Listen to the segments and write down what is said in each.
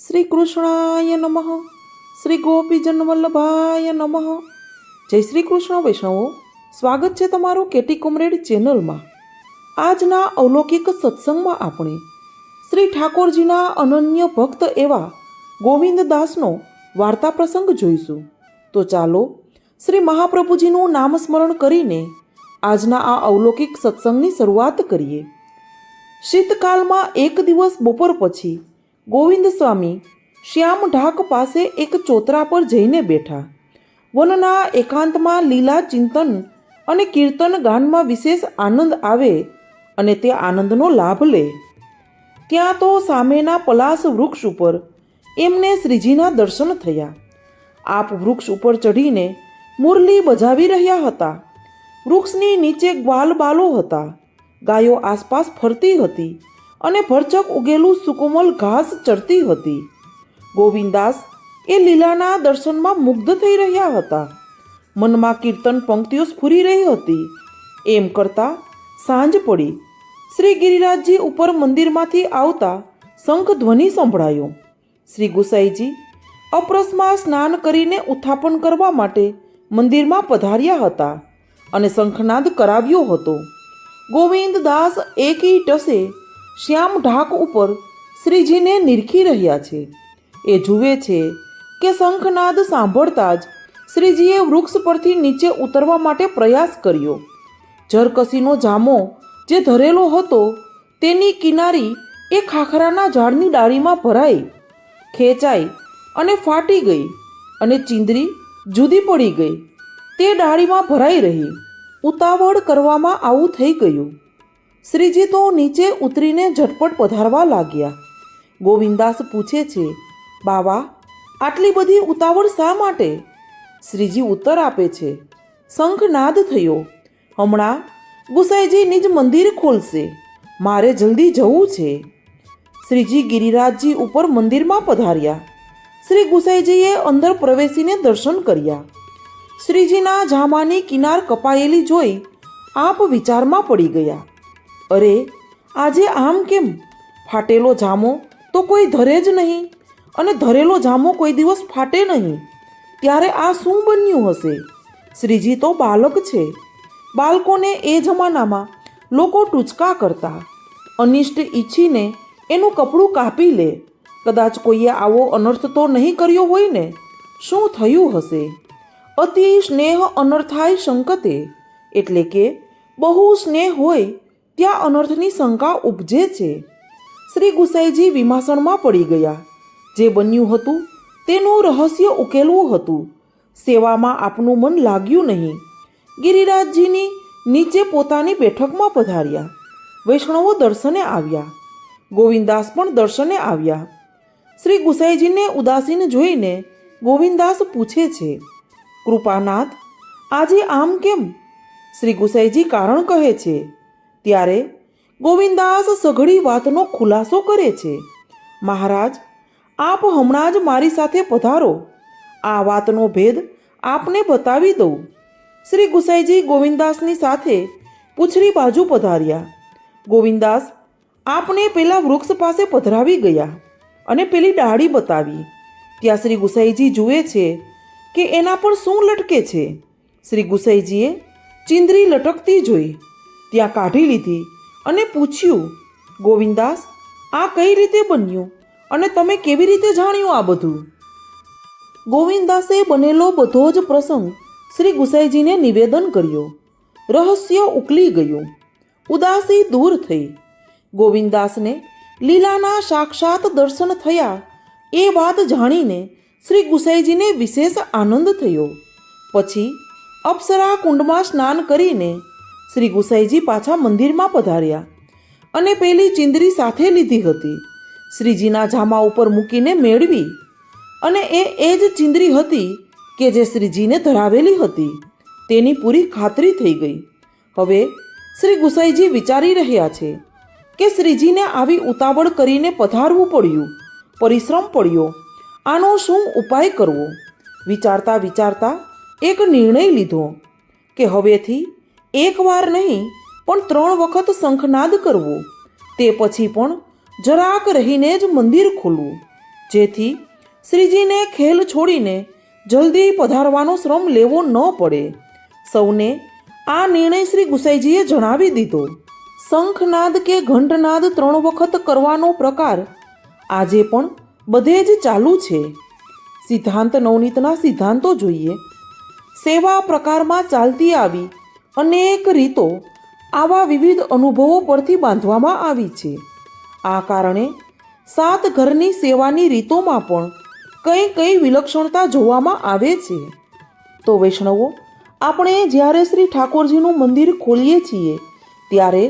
શ્રી કૃષ્ણાય નમઃ. શ્રી ગોપીજન વલ્લભાય નમઃ. જય શ્રી કૃષ્ણ વૈષ્ણવો, સ્વાગત છે તમારું કેટી કોમરેડ ચેનલમાં. આજના અવલૌકિક સત્સંગમાં આપણે શ્રી ઠાકોરજીના અનન્ય ભક્ત એવા ગોવિંદદાસનો વાર્તા પ્રસંગ જોઈશું. તો ચાલો શ્રી મહાપ્રભુજીનું નામસ્મરણ કરીને આજના આ અવલૌકિક સત્સંગની શરૂઆત કરીએ. શીતકાલમાં એક દિવસ બપોર પછી ગોવિંદ સ્વામી શ્યામ ઢાક પાસે એક ચોતરા પર જઈને બેઠા. વનના એકાંતમાં લીલા ચિંતન અને કીર્તન ગાનમાં વિશેષ આનંદ આવે અને તે આનંદનો લાભ લે. ત્યાં તો સામેના પલાસ વૃક્ષ ઉપર એમને શ્રીજીના દર્શન થયા. આપ વૃક્ષ ઉપર ચઢીને મુરલી બજાવી રહ્યા હતા. વૃક્ષની નીચે ગ્વાલબાલો હતા. ગાયો આસપાસ ફરતી હતી અને ભરચક ઉગેલું સુકોમલ ઘાસ ચરતી હતી. ગોવિંદાસ એ લીલાના દર્શનમાં મુગ્ધ થઈ રહ્યા હતા. મનમાં કીર્તન પંક્તિઓ સ્ફુરી રહી હતી. એમ કરતાં સાંજ પડી. શ્રી ગિરિરાજજી ઉપર મંદિરમાંથી આવતા શંખ ધ્વનિ સંભળાયો. શ્રી ગુસાઈજી અપરસમાં સ્નાન કરીને ઉત્થાપન કરવા માટે મંદિરમાં પધાર્યા હતા અને શંખનાદ કરાવ્યો હતો. ગોવિંદદાસ એકી ટસે શ્યામ ઢાક ઉપર શ્રીજીને નિરખી રહ્યા છે. એ જુએ છે કે શંખનાદ સાંભળતા જ શ્રીજીએ વૃક્ષ પરથી નીચે ઉતરવા માટે પ્રયાસ કર્યો. જરકસીનો જામો જે ધરેલો હતો તેની કિનારી એ ખાખરાના ઝાડની ડાળીમાં ભરાઈ, ખેંચાઈ અને ફાટી ગઈ અને ચીંદરી જુદી પડી ગઈ. તે ડાળીમાં ભરાઈ રહી. ઉતાવળ કરવામાં આવું થઈ ગયું. શ્રીજી તો નીચે ઉતરીને ઝટપટ પધારવા લાગ્યા. ગોવિંદાસ પૂછે છે, બાવા, આટલી બધી ઉતાવળ શા માટે? શ્રીજી ઉત્તર આપે છે, શંખનાદ થયો. હમણાં ગુસાઈજી નિજ મંદિર ખોલશે. મારે જલ્દી જવું છે. શ્રીજી ગિરિરાજજી ઉપર મંદિરમાં પધાર્યા. શ્રી ગુસાઈજીએ અંદર પ્રવેશીને દર્શન કર્યા. શ્રીજીના જામાની કિનાર કપાયેલી જોઈ આપ વિચારમાં પડી ગયા. અરે, આજે આમ કેમ? ફાટેલો જામો તો કોઈ ધરે જ નહીં અને ધરેલો જામો કોઈ દિવસ ફાટે નહીં. ત્યારે આ શું બન્યું હશે? શ્રીજી તો બાલક છે. બાળકોને એ જમાનામાં લોકો ટૂચકા કરતા. અનિષ્ટ ઈચ્છીને એનું કપડું કાપી લે. કદાચ કોઈએ આવો અનર્થ તો નહીં કર્યો હોય ને? શું થયું હશે? અતિ સ્નેહ અનર્થાય શંકતે, એટલે કે બહુ સ્નેહ હોય ત્યાં અનર્થની શંકા ઉપજે છે. શ્રી ગુસાઈજી વિમાસણમાં પડી ગયા. જે બન્યું હતું તેનું રહસ્ય ઉકેલવું હતું. સેવામાં આપનું મન લાગ્યું નહીં. ગિરિરાજજીની નીચે પોતાની બેઠકમાં પધાર્યા. વૈષ્ણવો દર્શને આવ્યા. ગોવિંદાસ પણ દર્શને આવ્યા. શ્રી ગુસાઈજીને ઉદાસીન જોઈને ગોવિંદાસ પૂછે છે, કૃપાનાથ, આજે આમ કેમ? શ્રી ગુસાઈજી કારણ કહે છે. ત્યારે ગોવિંદાસ સઘળી વાતનો ખુલાસો કરે છે. મહારાજ, આપ હમણાં જ મારી સાથે પધારો. આ વાતનો ભેદ આપને બતાવી દઉં. શ્રી ગુસાઈજી ગોવિંદાસની સાથે પૂછડી બાજુ પધાર્યા. ગોવિંદાસ આપને પેલા વૃક્ષ પાસે પધરાવી ગયા અને પેલી ડાળી બતાવી. ત્યાં શ્રી ગુસાઈજી જુએ છે કે એના પર શું લટકે છે. શ્રી ગુસાઈજીએ ચીંદરી લટકતી જોઈ. ત્યાં કાઢી લીધી અને પૂછ્યું, ગોવિંદાસ, આ કઈ રીતે બન્યું અને તમે કેવી રીતે જાણ્યું આ બધું? ગોવિંદાસે બનેલો બધો જ પ્રસંગ શ્રી ગુસાઈજીને નિવેદન કર્યો. રહસ્ય ઉકલી ગયું. ઉદાસી દૂર થઈ. ગોવિંદાસને લીલાના સાક્ષાત દર્શન થયા એ વાત જાણીને શ્રી ગુસાઈજીને વિશેષ આનંદ થયો. પછી અપ્સરા કુંડમાં સ્નાન કરીને શ્રી ગુસાઈજી પાછા મંદિરમાં પધાર્યા અને પેલી ચીંદરી સાથે લીધી હતી. શ્રીજીના જામા ઉપર મૂકીને મેળવી અને એ જ ચીંદરી હતી કે જે શ્રીજીને ધરાવેલી હતી. તેની પૂરી ખાતરી થઈ ગઈ. હવે શ્રી ગુસાઈજી વિચારી રહ્યા છે કે શ્રીજીને આવી ઉતાવળ કરીને પધારવું પડ્યું, પરિશ્રમ પડ્યો. આનો શું ઉપાય કરવો? વિચારતા વિચારતા એક નિર્ણય લીધો કે હવેથી એક વાર નહીં પણ 3 વખત શંખનાદ કરવો. તે પછી પણ જરાક રહીને જ મંદિર ખોલવું. જેથી શ્રીજીને ખેલ છોડીને જલ્દી પધારવાનો શ્રમ લેવો ન પડે. સૌને આ નિર્ણય શ્રી ગુસાઈજીએ જણાવી દીધો. શંખનાદ કે ઘંટનાદ 3 વખત કરવાનો પ્રકાર આજે પણ બધે જ ચાલુ છે. સિદ્ધાંત નવનીતના સિદ્ધાંતો જોઈએ. સેવા પ્રકારમાં ચાલતી આવી અનેક રીતો આવા વિવિધ અનુભવો પરથી બાંધવામાં આવી છે. આ કારણે 7 ઘરની સેવાની રીતોમાં પણ કઈ કઈ વિલક્ષણતા જોવામાં આવે છે. તો વૈષ્ણવો, આપણે જ્યારે શ્રી ઠાકોરજીનું મંદિર ખોલીએ છીએ ત્યારે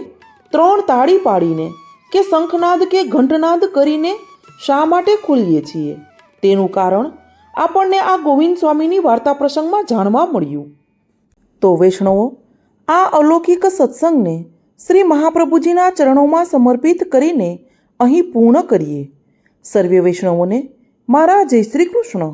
3 તાળી પાડીને કે શંખનાદ કે ઘંટનાદ કરીને શા માટે ખોલીએ છીએ તેનું કારણ આપણને આ ગોવિંદ સ્વામીની વાર્તા પ્રસંગમાં જાણવા મળ્યું. તો વૈષ્ણવો, આ અલૌકિક સત્સંગને શ્રી મહાપ્રભુજીના ચરણોમાં સમર્પિત કરીને અહીં પૂર્ણ કરીએ. સર્વે વૈષ્ણવોને મારા જય શ્રી કૃષ્ણ.